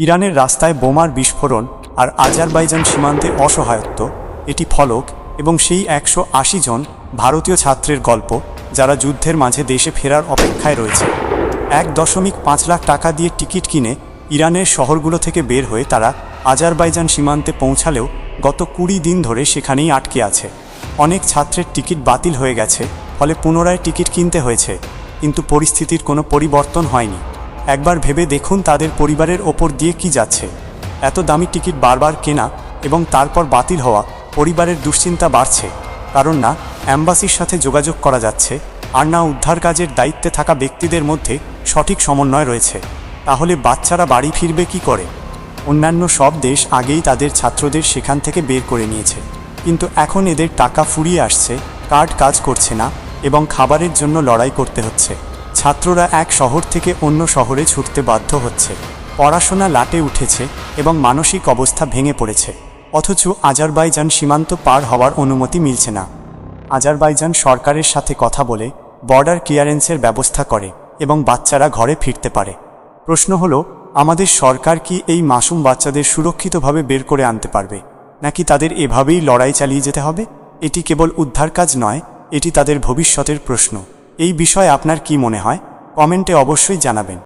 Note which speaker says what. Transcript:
Speaker 1: ইরানের রাস্তায় বোমার বিস্ফোরণ আর আজারবাইজান সীমান্তে অসহায়ত্ব, এটি ফলক এবং সেই 180 জন ভারতীয় ছাত্রের গল্প যারা যুদ্ধের মাঝে দেশে ফেরার অপেক্ষায় রয়েছে। 1.5 লাখ টাকা দিয়ে টিকিট কিনে ইরানের শহরগুলো থেকে বের হয়ে তারা আজারবাইজান সীমান্তে পৌঁছালেও গত 20 দিন ধরে সেখানেই আটকে আছে। অনেক ছাত্রের টিকিট বাতিল হয়ে গেছে, ফলে পুনরায় টিকিট কিনতে হয়েছে, কিন্তু পরিস্থিতির কোনো পরিবর্তন হয়নি। একবার ভেবে দেখুন তাদের পরিবারের ওপর দিয়ে কি যাচ্ছে। এত দামি টিকিট বারবার কেনা এবং তারপর বাতিল হওয়া, পরিবারের দুশ্চিন্তা বাড়ছে, কারণ না অ্যাম্বাসির সাথে যোগাযোগ করা যাচ্ছে আর না উদ্ধার কাজের দায়িত্বে থাকা ব্যক্তিদের মধ্যে সঠিক সমন্বয় রয়েছে। তাহলে বাচ্চারা বাড়ি ফিরবে কি করে? অন্যান্য সব দেশ আগেই তাদের ছাত্রদের সেখান থেকে বের করে নিয়েছে, কিন্তু এখন এদের টাকা ফুরিয়ে আসছে, কার্ড কাজ করছে না এবং খাবারের জন্য লড়াই করতে হচ্ছে। ছাত্ররা এক শহর থেকে অন্য শহরে ছুটতে বাধ্য হচ্ছে, পড়াশোনা লাটে উঠেছে এবং মানসিক অবস্থা ভেঙে পড়েছে। অথচ আজারবাইজান সীমান্ত পার হওয়ার অনুমতি মিলছে না। আজারবাইজান সরকারের সাথে কথা বলে বর্ডার ক্লিয়ারেন্সের ব্যবস্থা করে এবং বাচ্চারা ঘরে ফিরতে পারে। প্রশ্ন হলো, আমাদের সরকার কি এই মাসুম বাচ্চাদের সুরক্ষিতভাবে বের করে আনতে পারবে, নাকি তাদের এভাবেই লড়াই চালিয়ে যেতে হবে? এটি কেবল উদ্ধার কাজ নয়, এটি তাদের ভবিষ্যতের প্রশ্ন। এই বিষয়ে আপনার কি মনে হয়? কমেন্টে অবশ্যই জানাবেন।